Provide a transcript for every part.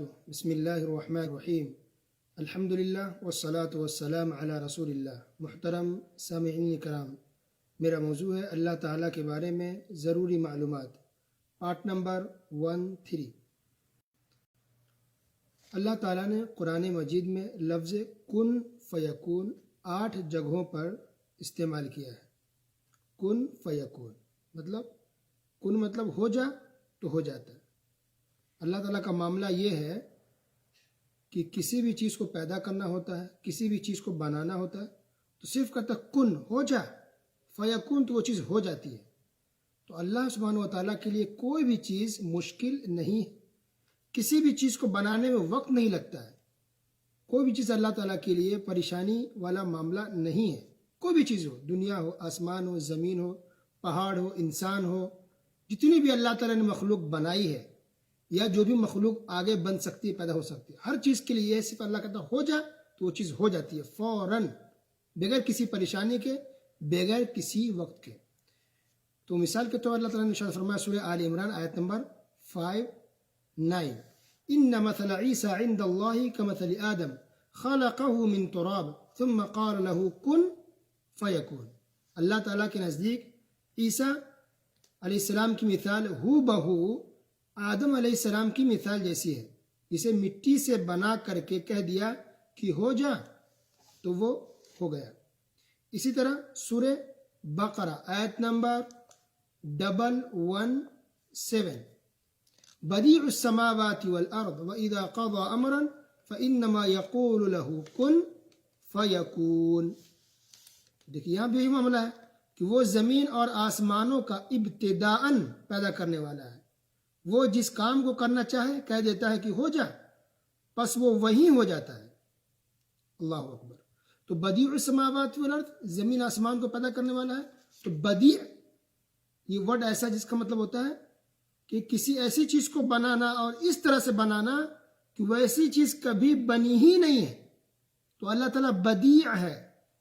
وبرکاتہ بسم اللہ الرحمن الرحیم الحمدللہ والصلاة والسلام علی رسول اللہ۔ محترم سامعین کرام، میرا موضوع ہے اللہ تعالیٰ کے بارے میں ضروری معلومات، پارٹ نمبر 13۔ اللہ تعالیٰ نے قرآن مجید میں لفظ کن فیکون 8 جگہوں پر استعمال کیا ہے۔ کن فیکون مطلب ہو جا تو ہو جاتا ہے۔ اللہ تعالیٰ کا معاملہ یہ ہے کہ کسی بھی چیز کو پیدا کرنا ہوتا ہے، کسی بھی چیز کو بنانا ہوتا ہے تو صرف کہتا کن ہو جا، فیکون تو وہ چیز ہو جاتی ہے۔ تو اللہ سبحانہ و تعالیٰ کے لیے کوئی بھی چیز مشکل نہیں ہے، کسی بھی چیز کو بنانے میں وقت نہیں لگتا ہے، کوئی بھی چیز اللہ تعالیٰ کے لیے پریشانی والا معاملہ نہیں ہے۔ کوئی بھی چیز ہو، دنیا ہو، آسمان ہو، زمین ہو، پہاڑ ہو، انسان ہو، جتنی بھی اللہ تعالیٰ نے مخلوق بنائی ہے یا جو بھی مخلوق آگے بن سکتی ہے، پیدا ہو سکتی ہے، ہر چیز کے لیے صرف اللہ کہتا ہو جا تو وہ چیز ہو جاتی ہے فوراً، بغیر کسی پریشانی کے، بغیر کسی وقت کے۔ تو مثال کے طور اللہ تعالیٰ نے ارشاد فرمایا سورہ آل عمران آیت نمبر 5-9، ان مثل عیسیٰ عند اللہ کمثل آدم خلقہ من تراب ثم قال له کن فیکون۔ اللہ تعالیٰ کے نزدیک عیسیٰ علیہ السلام کی مثال ہو بہو آدم علیہ السلام کی مثال جیسی ہے، جسے مٹی سے بنا کر کے کہہ دیا کہ ہو جا تو وہ ہو گیا۔ اسی طرح سورہ بقرہ آیت نمبر 117، بدیع السماوات والارض واذا قضى امرا فانما يقول له کن فیکون۔ دیکھیے یہاں بھی یہی معاملہ ہے کہ وہ زمین اور آسمانوں کا ابتداءً پیدا کرنے والا ہے، وہ جس کام کو کرنا چاہے کہہ دیتا ہے کہ ہو جا، پس وہ وہی ہو جاتا ہے۔ اللہ اکبر۔ تو بدیع السماوات والارض، زمین آسمان کو پیدا کرنے والا ہے۔ تو بدیع یہ ورڈ ایسا جس کا مطلب ہوتا ہے کہ کسی ایسی چیز کو بنانا اور اس طرح سے بنانا کہ ویسی چیز کبھی بنی ہی نہیں ہے۔ تو اللہ تعالیٰ بدیع ہے،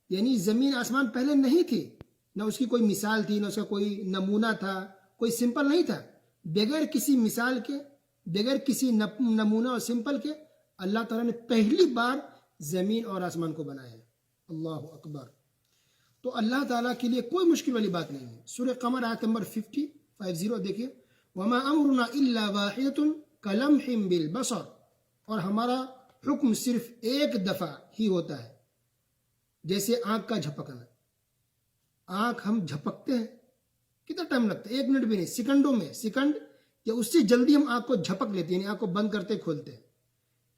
یعنی زمین آسمان پہلے نہیں تھی، نہ اس کی کوئی مثال تھی، نہ اس کا کوئی نمونہ تھا، کوئی سمپل نہیں تھا۔ بغیر کسی مثال کے، بغیر کسی نمونہ اور سمپل کے اللہ تعالیٰ نے پہلی بار زمین اور آسمان کو بنایا ہے۔ اللہ اکبر۔ تو اللہ تعالیٰ کے لیے کوئی مشکل والی بات نہیں ہے۔ سورہ قمر آیت نمبر 50 دیکھیے، وما امرنا الا واحدۃ کلمح بالبصر، اور ہمارا حکم صرف ایک دفعہ ہی ہوتا ہے، جیسے آنکھ کا جھپکنا۔ آنکھ ہم جھپکتے ہیں، کتنا ٹائم لگتا ہے؟ 1 منٹ بھی نہیں، سیکنڈوں میں، سیکنڈ یا اس سے جلدی ہم آنکھ کو جھپک لیتے ہیں، یعنی آنکھ کو بند کرتے کھولتے ہیں۔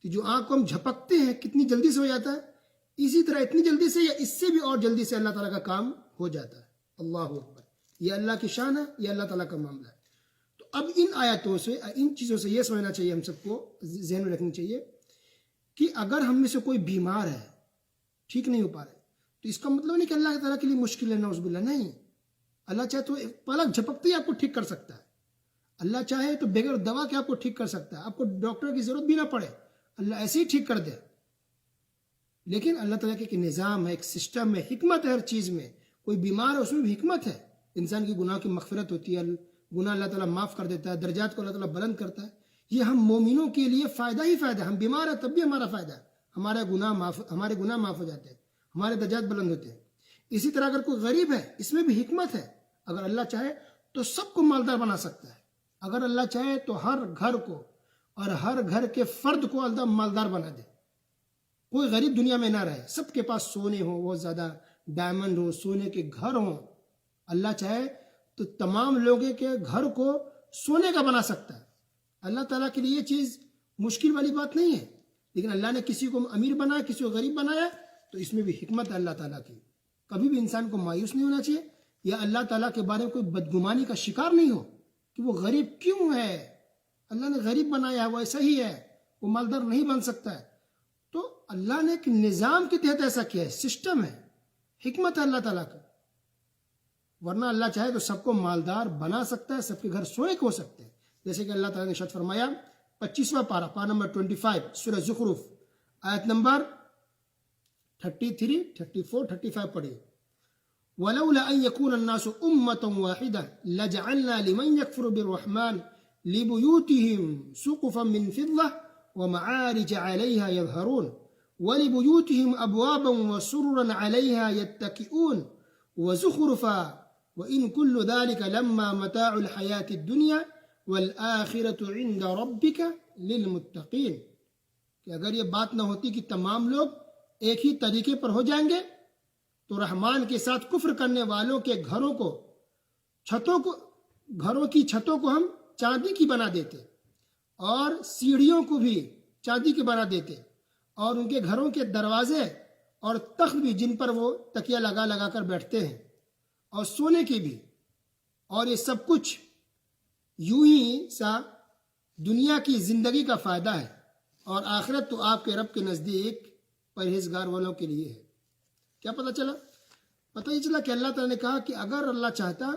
تو جو آنکھ کو ہم جھپکتے ہیں کتنی جلدی سے ہو جاتا ہے، اسی طرح اتنی جلدی سے یا اس سے بھی اور جلدی سے اللہ تعالیٰ کا کام ہو جاتا ہے۔ اللہ اکبر۔ یہ اللہ کی شان ہے، یہ اللہ تعالیٰ کا معاملہ ہے۔ تو اب ان آیاتوں سے، ان چیزوں سے یہ سمجھنا چاہیے، ہم سب کو ذہن میں رکھنی چاہیے کہ اگر ہم میں سے کوئی بیمار ہے، ٹھیک نہیں ہو پا رہا ہے، تو اس کا مطلب نہیں کہ اللہ تعالیٰ کے لیے مشکل ہے، نعوذ باللہ، نہیں۔ اللہ چاہے تو پلک جھپکتے ہی آپ کو ٹھیک کر سکتا ہے، اللہ چاہے تو بغیر دوا کے آپ کو ٹھیک کر سکتا ہے، آپ کو ڈاکٹر کی ضرورت بھی نہ پڑے، اللہ ایسے ہی ٹھیک کر دے۔ لیکن اللہ تعالیٰ کے ایک نظام ہے، ایک سسٹم ہے، حکمت ہے ہر چیز میں۔ کوئی بیمار ہے اس میں بھی حکمت ہے، انسان کی گناہ کی مغفرت ہوتی ہے، گناہ اللہ تعالیٰ معاف کر دیتا ہے، درجات کو اللہ تعالیٰ بلند کرتا ہے۔ یہ ہم مومنوں کے لیے فائدہ ہی فائدہ ہے۔ ہم بیمار ہیں تب بھی ہمارا فائدہ ہے، ہمارے گناہ معاف ہو جاتے ہیں، ہمارے درجات بلند ہوتے ہیں۔ اسی طرح اگر کوئی غریب ہے، اس میں بھی حکمت ہے۔ اگر اللہ چاہے تو سب کو مالدار بنا سکتا ہے، اگر اللہ چاہے تو ہر گھر کو اور ہر گھر کے فرد کو اللہ مالدار بنا دے، کوئی غریب دنیا میں نہ رہے، سب کے پاس سونے ہو، بہت زیادہ ڈائمنڈ ہو، سونے کے گھر ہوں۔ اللہ چاہے تو تمام لوگوں کے گھر کو سونے کا بنا سکتا ہے۔ اللہ تعالیٰ کے لیے یہ چیز مشکل والی بات نہیں ہے۔ لیکن اللہ نے کسی کو امیر بنایا، کسی کو غریب بنایا، تو اس میں بھی حکمت ہے اللہ تعالیٰ کی۔ کبھی بھی انسان کو مایوس نہیں ہونا چاہیے، یا اللہ تعالیٰ کے بارے میں کوئی بدگمانی کا شکار نہیں ہو کہ وہ غریب کیوں ہے، اللہ نے غریب بنایا ہے، وہ ایسا ہی ہے، وہ مالدار نہیں بن سکتا ہے۔ تو اللہ نے ایک نظام کے تحت ایسا کیا ہے، سسٹم ہے، حکمت ہے اللہ تعالیٰ کا۔ ورنہ اللہ چاہے تو سب کو مالدار بنا سکتا ہے، سب کے گھر سونے کے ہو سکتے ہیں، جیسے کہ اللہ تعالیٰ نے ارشاد فرمایا 25واں پارہ نمبر 25 سورہ زخرف آیت نمبر 33، 34، 35 پڑھیے۔ وَلَوْلَا أَن يَكُونَ النَّاسُ أُمَّةً وَاحِدَةً لَجَعَلْنَا لِمَن يَكْفُرُ بِالرَّحْمَنِ لِبُيُوتِهِمْ سُقُفًا مِّن فِضَّةٍ ومعارج عليها يظهرون ولبيوتهم أبوابا وسررا عليها يتكئون وزخرفا وإن كل ذلك لما متاع الحياة الدنيا والآخرة عند ربك للمتقين. کہ اگر یہ بات نہ ہوتی کہ تمام لوگ ایک ہی طریقے پر ہو جائیں گے تو رحمان کے ساتھ کفر کرنے والوں کے گھروں کی چھتوں کو ہم چاندی کی بنا دیتے اور سیڑھیوں کو بھی چاندی کی بنا دیتے اور ان کے گھروں کے دروازے اور تخت بھی جن پر وہ تکیہ لگا لگا کر بیٹھتے ہیں اور سونے کی بھی، اور یہ سب کچھ یوں ہی سا دنیا کی زندگی کا فائدہ ہے اور آخرت تو آپ کے رب کے نزدیک پرہیزگار والوں کے لیے ہے. کیا پتہ چلا؟ پتہ یہ چلا کہ اللہ تعالیٰ نے کہا کہ اگر اللہ چاہتا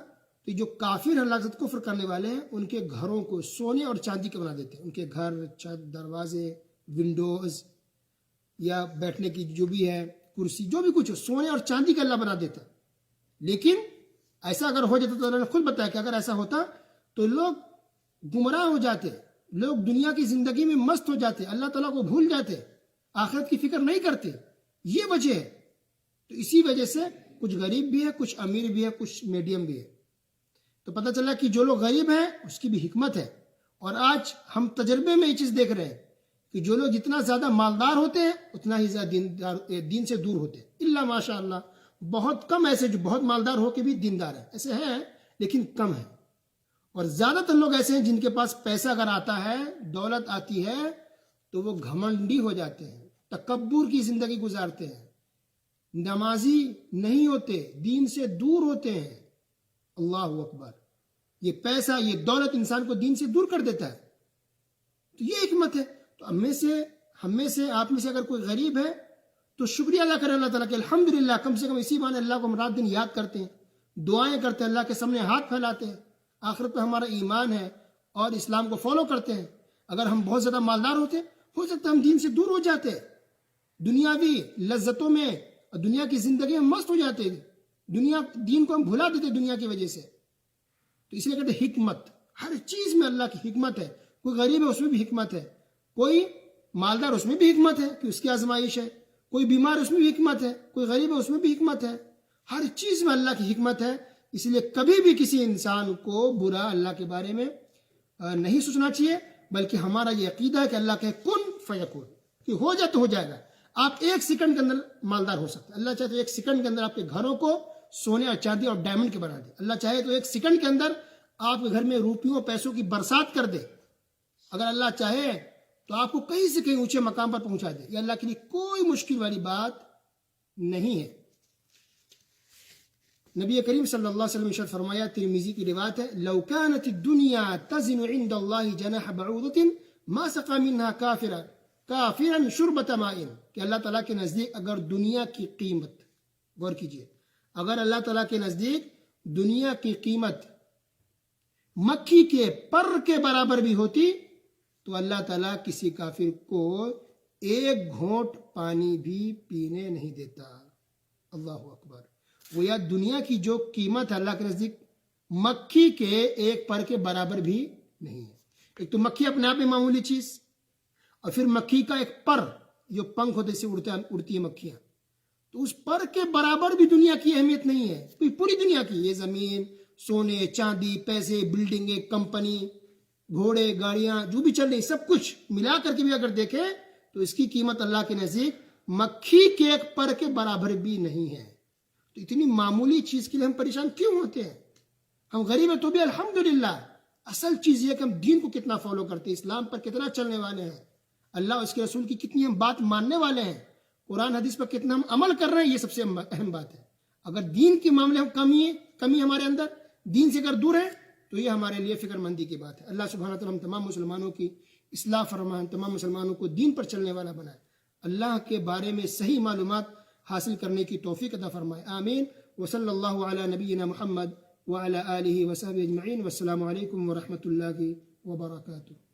تو جو کافر اللہ کے ساتھ کفر کرنے والے ہیں ان کے گھروں کو سونے اور چاندی کے بنا دیتے. ان کے گھر، چھت، دروازے، ونڈوز یا بیٹھنے کی جو بھی ہے کرسی، جو بھی کچھ سونے اور چاندی کا اللہ بنا دیتا. لیکن ایسا اگر ہو جاتا تو اللہ نے خود بتایا کہ اگر ایسا ہوتا تو لوگ گمراہ ہو جاتے، لوگ دنیا کی زندگی میں مست ہو جاتے، اللہ تعالیٰ کو بھول جاتے، آخرت کی فکر نہیں کرتے. یہ وجہ ہے. تو اسی وجہ سے کچھ غریب بھی ہے، کچھ امیر بھی ہے، کچھ میڈیم بھی ہے. تو پتہ چلا کہ جو لوگ غریب ہیں اس کی بھی حکمت ہے. اور آج ہم تجربے میں یہ چیز دیکھ رہے ہیں کہ جو لوگ جتنا زیادہ مالدار ہوتے ہیں اتنا ہی زیادہ دین سے دور ہوتے ہیں. الا ماشاء اللہ بہت کم ایسے جو بہت مالدار ہو کے بھی دیندار ہیں، ایسے ہیں لیکن کم ہیں. اور زیادہ تر لوگ ایسے ہیں جن کے پاس پیسہ اگر آتا ہے، دولت آتی ہے تو وہ گھمنڈی ہو جاتے ہیں، تکبر کی زندگی گزارتے ہیں، نمازی نہیں ہوتے، دین سے دور ہوتے ہیں. اللہ اکبر. یہ پیسہ، یہ دولت انسان کو دین سے دور کر دیتا ہے. تو یہ حکمت ہے. تو ہم میں سے آپ میں سے اگر کوئی غریب ہے تو شکریہ ادا کریں اللہ تعالیٰ کہ الحمدللہ کم سے کم اسی بہانے اللہ کو ہم رات دن یاد کرتے ہیں، دعائیں کرتے ہیں، اللہ کے سامنے ہاتھ پھیلاتے ہیں، آخرت پہ ہمارا ایمان ہے اور اسلام کو فالو کرتے ہیں. اگر ہم بہت زیادہ مالدار ہوتے ہو سکتا ہے ہم دین سے دور ہو جاتے، دنیاوی لذتوں میں، دنیا کی زندگی میں مست ہو جاتے، دین کو ہم بھلا دیتے دنیا کی وجہ سے. تو اس لیے کہتے ہیں حکمت. ہر چیز میں اللہ کی حکمت ہے. کوئی غریب ہے اس میں بھی حکمت ہے، کوئی مالدار اس میں بھی حکمت ہے کہ اس کی آزمائش ہے، کوئی بیمار اس میں بھی حکمت ہے، کوئی غریب ہے اس میں بھی حکمت ہے. ہر چیز میں اللہ کی حکمت ہے. اس لیے کبھی بھی کسی انسان کو برا اللہ کے بارے میں نہیں سوچنا چاہیے، بلکہ ہمارا یہ عقیدہ ہے کہ اللہ کہ کن فیکون، کہ ہو جائے تو ہو جائے گا. آپ ایک سیکنڈ کے اندر مالدار ہو سکتے ہیں. اللہ چاہے تو ایک سیکنڈ کے اندر آپ کے گھروں کو سونے اور چاندی اور ڈائمنڈ کے بنا دے. اللہ چاہے تو ایک سیکنڈ کے اندر آپ کے گھر میں روپیوں پیسوں کی برسات کر دے. اگر اللہ چاہے تو آپ کو کہیں سے کہیں اونچے مقام پر پہنچا دے. یہ اللہ کے لیے کوئی مشکل والی بات نہیں ہے. نبی کریم صلی اللہ علیہ وسلم ارشاد فرمایا، ترمذی کی روایت ہے، لو كانت الدنيا تزن عند الله جناح بعوضة ما سقى منها كافرا شربة ماء. کہ اللہ تعالیٰ کے نزدیک اگر دنیا کی قیمت، غور کیجئے، اگر اللہ تعالیٰ کے نزدیک دنیا کی قیمت مکھی کے پر کے برابر بھی ہوتی تو اللہ تعالیٰ کسی کافر کو ایک گھونٹ پانی بھی پینے نہیں دیتا. اللہ اکبر. وہ یا دنیا کی جو قیمت ہے اللہ کے نزدیک مکھی کے ایک پر کے برابر بھی نہیں ہے. ایک تو مکھی اپنے آپ میں معمولی چیز، اور پھر مکھی کا ایک پر جو پنکھ ہوتے سے اڑتی ہے مکھیاں، تو اس پر کے برابر بھی دنیا کی اہمیت نہیں ہے. پوری دنیا کی یہ زمین، سونے چاندی، پیسے، بلڈنگیں، کمپنی، گھوڑے، گاڑیاں جو بھی چل رہی، سب کچھ ملا کر کے بھی اگر دیکھیں تو اس کی قیمت اللہ کے نزدیک مکھی کے ایک پر کے برابر بھی نہیں ہے. تو اتنی معمولی چیز کے لیے ہم پریشان کیوں ہوتے ہیں؟ ہم غریب ہیں تو بھی الحمدللہ. اصل چیز یہ کہ ہم دین کو کتنا فالو کرتے ہیں، اسلام پر کتنا چلنے والے ہیں، اللہ اور اس کے رسول کی کتنی ہم بات ماننے والے ہیں، قرآن حدیث پر کتنا ہم عمل کر رہے ہیں. یہ سب سے اہم بات ہے. اگر دین کے معاملے میں کمی ہمارے اندر، دین سے اگر دور ہے تو یہ ہمارے لیے فکر مندی کی بات ہے. اللہ سبحانہ وتعالی ہم تمام مسلمانوں کی اصلاح فرمائے، تمام مسلمانوں کو دین پر چلنے والا بنائے، اللہ کے بارے میں صحیح معلومات حاصل کرنے کی توفیق عطا فرمائے. آمین. وصلی اللہ علی نبینا محمد وعلی آلہ وصحبہ اجمعین. والسلام علیکم ورحمۃ اللہ وبرکاتہ.